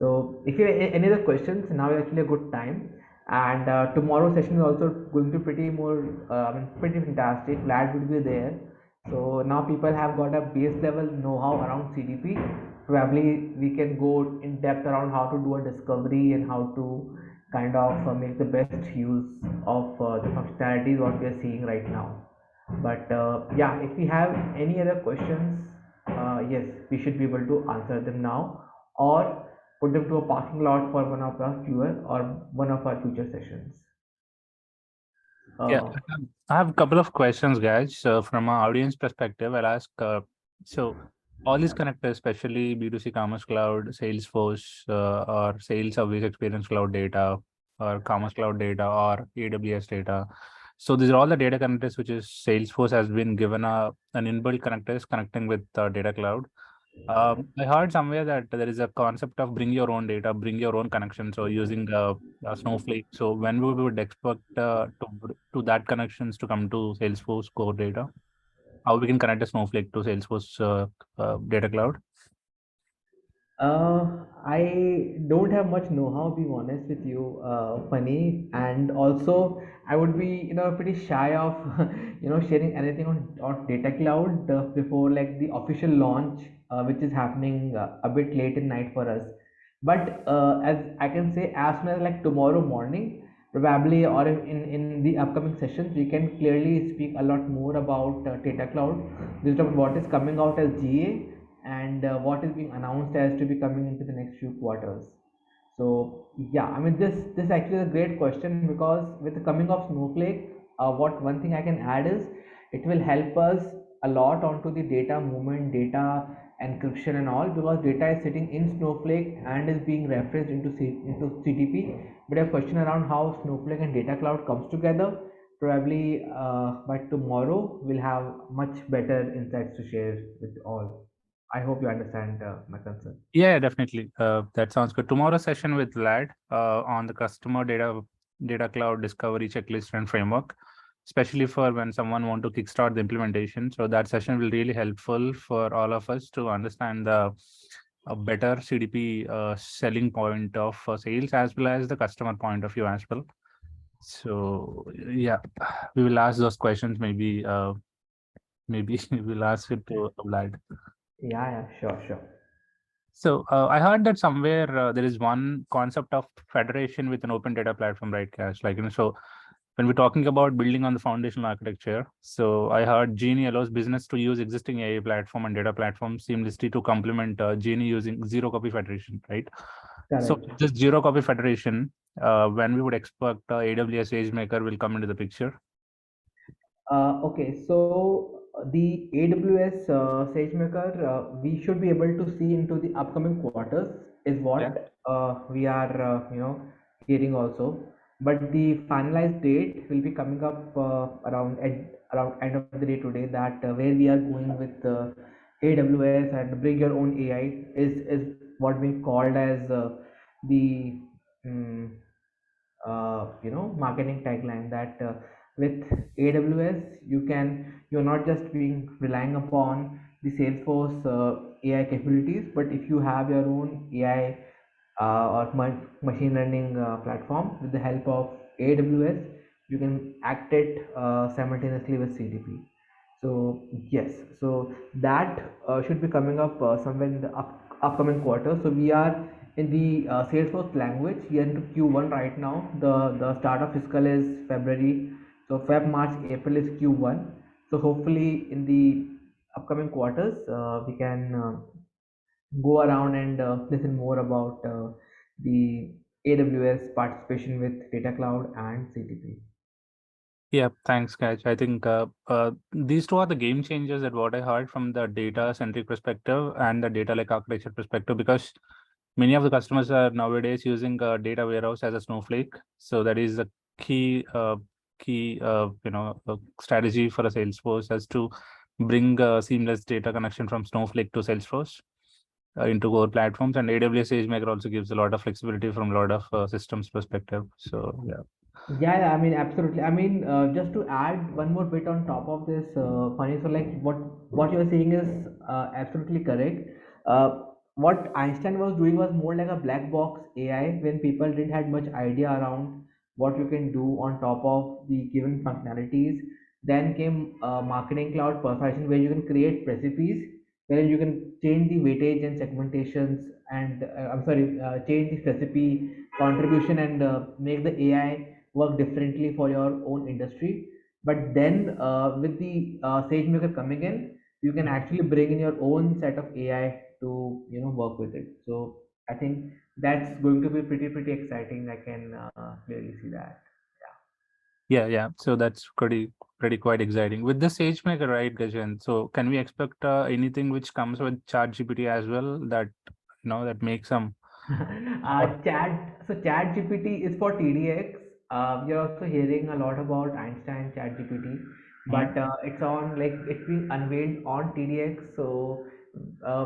So if you have any other questions, now is actually a good time. And tomorrow's session is also going to be pretty more, pretty fantastic. Vlad will be there. So now people have got a base level know-how around CDP. Probably we can go in depth around how to do a discovery and how to kind of make the best use of the functionalities what we are seeing right now. But yeah, if we have any other questions, yes, we should be able to answer them now or put them to a parking lot for one of our fewer or one of our future sessions. Yeah, Uh, I have a couple of questions, guys. So from our audience perspective, I'll ask, so all these connectors, especially B2C Commerce Cloud, Salesforce, or Sales Service Experience Cloud data, or Commerce Cloud data, or AWS data. So these are all the data connectors which is Salesforce has been given an inbuilt connectors connecting with Data Cloud. I heard somewhere that there is a concept of bring your own data, bring your own connection. So using Snowflake. So when we would expect to that connections to come to Salesforce core data, how we can connect a Snowflake to Salesforce data cloud? I don't have much know-how, being honest with you, Funny, and also I would be, pretty shy of, sharing anything on Data Cloud before like the official launch, which is happening a bit late in night for us. But as I can say, as soon as like tomorrow morning, probably, or in the upcoming sessions, we can clearly speak a lot more about Data Cloud, based on what is coming out as GA and what is being announced as to be coming into the next few quarters. So yeah, I mean this actually is a great question because with the coming of Snowflake, what one thing I can add is it will help us a lot onto the data movement, data encryption and all, because data is sitting in Snowflake and is being referenced into CDP. But a question around how Snowflake and Data Cloud comes together, probably by tomorrow we'll have much better insights to share with all. I hope you understand my concern. Yeah, definitely. That sounds good. Tomorrow session with Vlad on the customer data cloud discovery checklist and framework, especially for when someone want to kickstart the implementation. So that session will really helpful for all of us to understand the a better CDP selling point of sales as well as the customer point of view as well. So yeah, we will ask those questions. Maybe maybe we'll ask it to Vlad. Yeah, sure, sure. So I heard that somewhere there is one concept of federation with an open data platform, right, Cash? Like, so when we're talking about building on the foundational architecture, so I heard Genie allows business to use existing AI platform and data platform seamlessly to complement Genie using zero copy federation, right? So Correct. this zero copy federation, when we would expect AWS SageMaker will come into the picture. Okay, so the AWS SageMaker, we should be able to see into the upcoming quarters is Yeah. what we are, hearing also. But the finalized date will be coming up around end of the day today. That where we are going with AWS and bring your own AI is what we called as the um, marketing tagline that with AWS you're not just being relying upon the Salesforce AI capabilities, but if you have your own AI or machine learning platform with the help of AWS, you can act it simultaneously with CDP. So yes, so that should be coming up somewhere in the upcoming quarter. So we are in the Salesforce language. We are into Q1 right now. The start of fiscal is February. So Feb, March, April is Q1. So hopefully in the upcoming quarters, we can go around and listen more about the AWS participation with Data Cloud and CDP. Yeah, thanks, Kaj. I think these two are the game changers that what I heard from the data centric perspective and the data like architecture perspective, because many of the customers are nowadays using data warehouse as a Snowflake. So that is the key strategy for a Salesforce as to bring seamless data connection from Snowflake to Salesforce into core platforms. And AWS SageMaker also gives a lot of flexibility from a lot of systems perspective. So yeah. Yeah, I mean, absolutely. I mean, just to add one more bit on top of this, funny. So, like, what you're saying is absolutely correct. Uh, what Einstein was doing was more like a black box AI when people didn't had much idea around what you can do on top of the given functionalities. Then came Marketing Cloud personalization, where you can create recipes, where you can change the weightage and segmentations, and I'm sorry, change the recipe contribution and make the AI work differently for your own industry. But then with the SageMaker coming in, you can actually bring in your own set of AI to work with it. So I think that's going to be pretty exciting. I can clearly see that. Yeah. So that's pretty quite exciting. With the SageMaker, right, Gajan? So can we expect anything which comes with ChatGPT as well that that makes some Chat GPT is for TDX. We are also hearing a lot about Einstein Chat GPT, Mhm. but it's on like it's being unveiled on TDX. So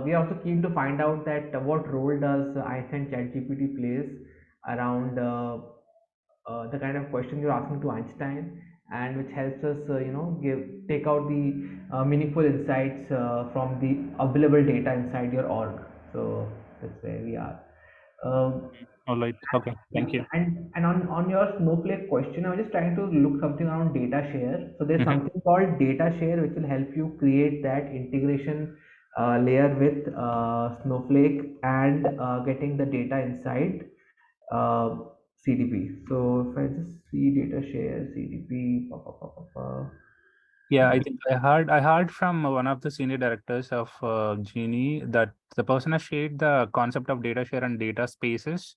we are also keen to find out that what role does Einstein Chat GPT plays around the kind of question you're asking to Einstein, and which helps us give take out the meaningful insights from the available data inside your org. So that's where we are. um, All right. Okay. yeah, Thank you. and on your Snowflake question, I was just trying to look something around data share. So there's Mhm. something called data share which will help you create that integration layer with Snowflake and getting the data inside uh, CDP. So if I just see data share CDP, Yeah, I think I heard from one of the senior directors of Genie that the person has shared the concept of data share and data spaces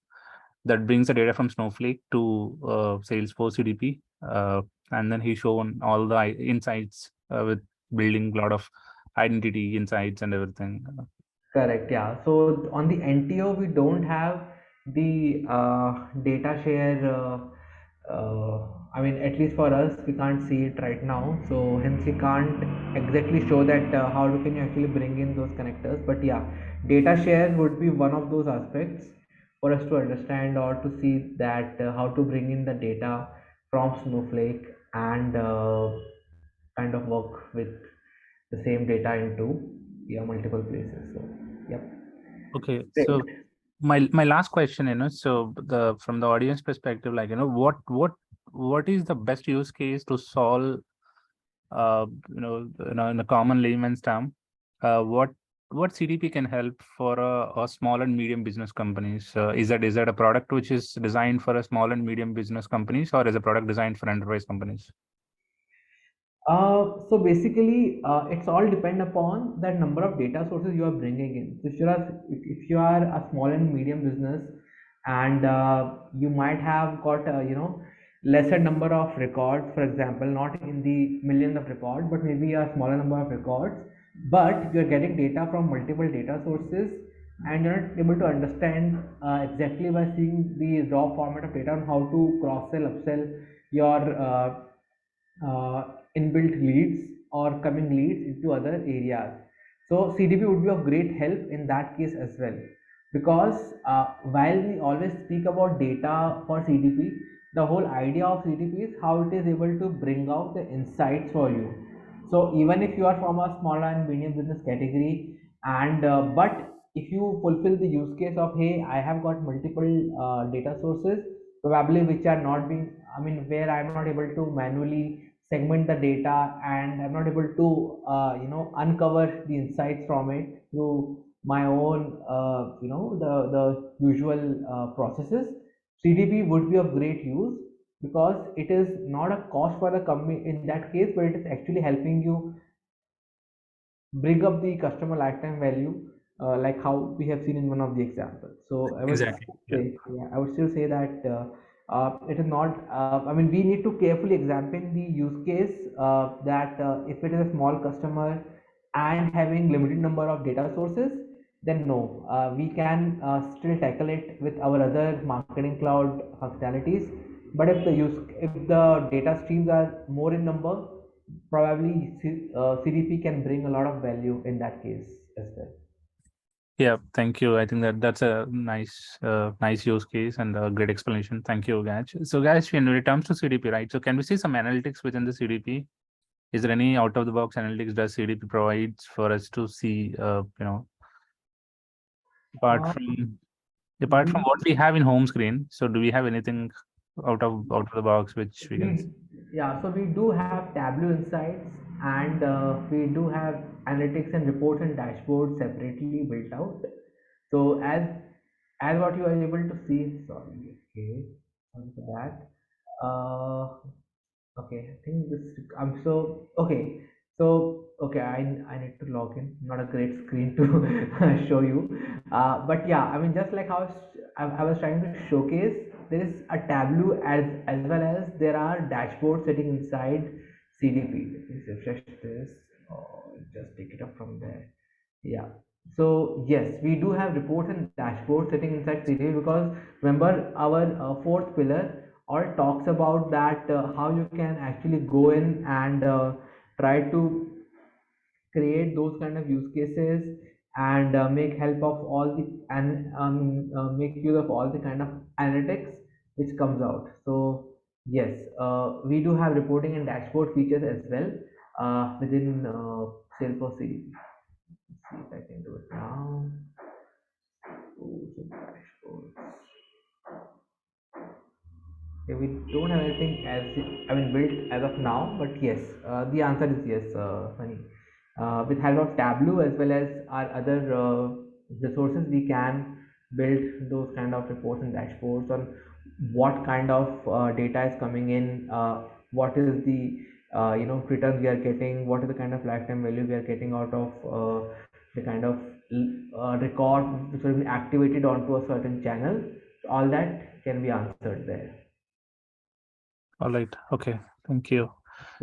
that brings the data from Snowflake to Salesforce CDP, and then he's shown all the insights with building a lot of identity insights and everything. correct, yeah. So on the NTO, we don't have the data share. I mean, at least for us, we can't see it right now. So hence, we can't exactly show that how can you actually bring in those connectors. But yeah, data share would be one of those aspects for us to understand or to see that how to bring in the data from Snowflake and kind of work with the same data into multiple places. So yep, Okay, great. so my last question, so the from the audience perspective, like what is the best use case to solve in a common layman's term, what CDP can help for a small and medium business companies? Is that a product which is designed for a small and medium business companies, or is a product designed for enterprise companies? So basically, it's all depend upon the number of data sources you are bringing in. So if you are a small and medium business, and you might have got lesser number of records, for example, not in the millions of records, but maybe a smaller number of records, but you're getting data from multiple data sources, and you're not able to understand exactly by seeing the raw format of data on how to cross sell, upsell your uh, inbuilt leads or coming leads into other areas. So CDP would be of great help in that case as well, because while we always speak about data for CDP, the whole idea of CDP is how it is able to bring out the insights for you. So even if you are from a small and medium business category, and but if you fulfill the use case of, hey, I have got multiple data sources, probably which are not being, I mean, where I'm not able to manually segment the data, and I'm not able to uncover the insights from it through my own the usual processes. CDP would be of great use, because it is not a cost for the company in that case, but it is actually helping you bring up the customer lifetime value like how we have seen in one of the examples. So I would Exactly. Yeah. say, yeah, I would still say that it is not. I mean, we need to carefully examine the use case, that if it is a small customer and having limited number of data sources, then no, we can still tackle it with our other marketing cloud functionalities. But if the data streams are more in number, probably CDP can bring a lot of value in that case as well. Yeah, thank you. I think that's a nice use case and a great explanation. Thank you, Gaj. So, guys, when it comes to CDP, right? So, can we see some analytics within the CDP? Is there any out of the box analytics that CDP provides for us to see? Apart Uh, from we what we have in home screen, so do we have anything out of the box which we can see? we yeah, so we do have Tableau insights, and we do have analytics and reports and dashboards separately built out. So as what you are able to see, sorry for that. Okay, I think this I'm so okay. So okay, I need to log in. Not a great screen to show you. But yeah, I mean, just like how I was trying to showcase, there is a Tableau as well as there are dashboards sitting inside CDP. Let me refresh this or just take it up from there. Yeah. So yes, we do have reports and dashboards sitting inside CDP, because remember our fourth pillar all talks about that, how you can actually go in and try to create those kind of use cases, and make help of all the and make use of all the kind of analytics which comes out. So yes, we do have reporting and dashboard features as well within Salesforce CDP. See if I can do it now. Tools and dashboards. Okay, we don't have anything as built as of now, but yes, the answer is yes, Sunny. With help of Tableau as well as our other resources, we can build those kind of reports and dashboards on what kind of data is coming in, what is the returns we are getting, what is the kind of lifetime value we are getting out of the kind of record which will be activated onto a certain channel. All that can be answered there. All right. Okay. Thank you.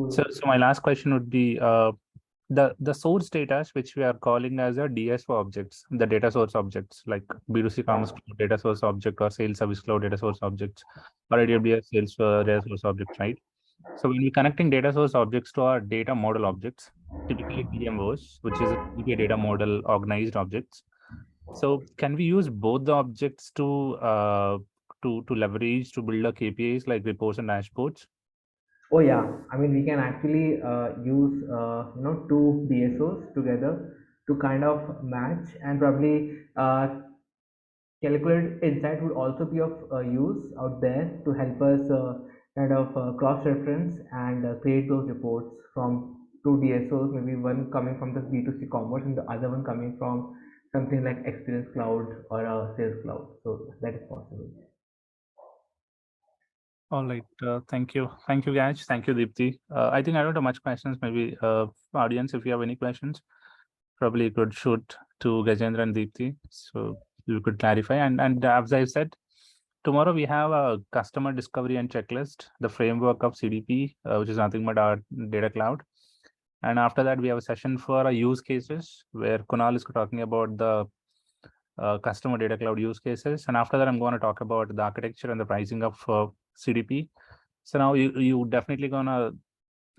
So, Cool. my last question would be the source data, which we are calling as a DSO objects, the data source objects, like B2C Yeah. commerce cloud data source object or sales service cloud data source objects, or AWS sales data source objects, right? So when we're connecting data source objects to our data model objects, typically DMOs, which is a CDP data model organized objects. So can we use both the objects to leverage to build a KPIs like reports and dashboards? Oh yeah, I mean, we can actually use two DSOs together to kind of match, and probably calculated insight would also be of use out there to help us kind of cross-reference and create those reports from two DSOs, maybe one coming from the B2C commerce and the other one coming from something like Experience Cloud or Sales Cloud. So that is possible. All right. Thank you. Thank you, guys. Thank you, Deepti. I think I don't have much questions. Maybe audience, if you have any questions, probably you could shoot to Gajendra and Deepti, so you could clarify. And as I said, tomorrow we have a customer discovery and checklist, the framework of CDP, which is nothing but our data cloud. And after that, we have a session for use cases where Kunal is talking about the customer data cloud use cases. And after that, I'm going to talk about the architecture and the pricing of CDP. So now you definitely gonna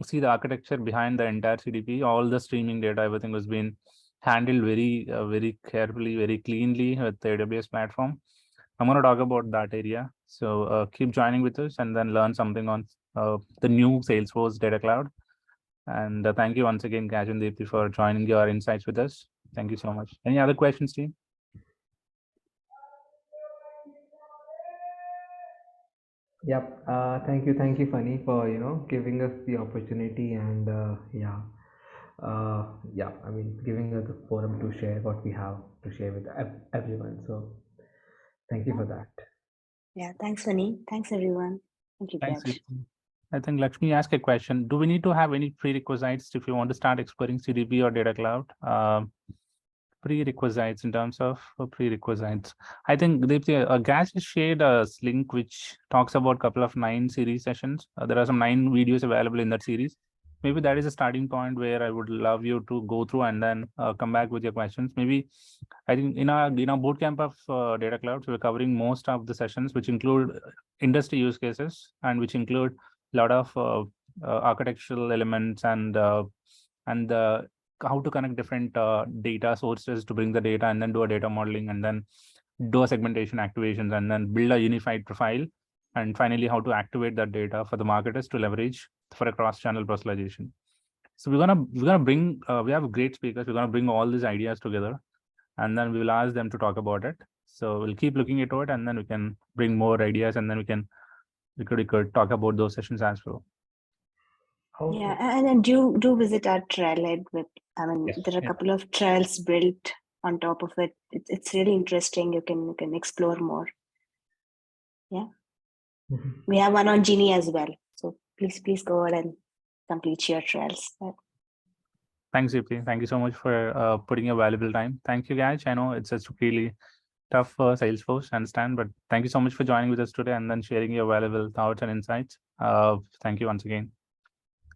see the architecture behind the entire CDP. All the streaming data, everything was being handled very carefully, very cleanly with the AWS platform. I'm going to talk about that area. So keep joining with us and then learn something on the new Salesforce Data Cloud. And thank you once again, Gaj and Deepti, for joining your insights with us. Thank you so much. Any other questions, team? Yep. Thank you, Funny, for giving us the opportunity, and I mean, giving us the forum to share what we have to share with everyone. So thank you for that. Yeah, thanks, Sunny. Thanks, everyone. Thank you, Thanks, Gaj. Deepti. I think Lakshmi asked a question. Do we need to have any prerequisites if you want to start exploring CDP or Data Cloud? prerequisites, in terms of prerequisites, I think Gas has shared a link which talks about a couple of 9 series sessions. There are some 9 videos available in that series. Maybe that is a starting point where I would love you to go through and then come back with your questions. Maybe I think in our bootcamp of Data Clouds, we're covering most of the sessions, which include industry use cases and which include a lot of architectural elements and how to connect different data sources to bring the data and then do a data modeling and then do a segmentation activations and then build a unified profile, and finally how to activate that data for the marketers to leverage for a cross-channel personalization. So we're gonna bring we have great speakers. We're gonna bring all these ideas together, and then we will ask them to talk about it. So we'll keep looking into it, and then we can bring more ideas, and then we could talk about those sessions as well. Okay. Yeah, and do visit our Trailhead web. I mean, Yes, there are a yeah. couple of trails built on top of it. It's really interesting. You can explore more. Yeah, we have one on Genie as well. So please go ahead and complete your trails. Thanks, Deepti. Thank you so much for putting your valuable time. Thank you, guys. I know it's really tough for Salesforce, I understand, but thank you so much for joining with us today and then sharing your valuable thoughts and insights. Thank you once again.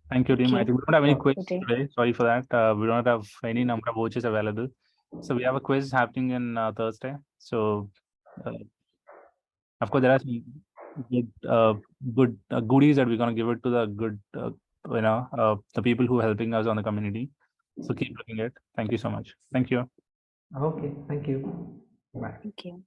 Thank you, team. I think we don't have any quiz today. Sorry for that. We don't have any number of vouchers available. So we have a quiz happening in Thursday. So of course, there are some good goodies that we're going to give it to the good, the people who are helping us on the community. So keep looking at it. Thank you so much. Thank you. Okay, thank you. Bye. Thank you.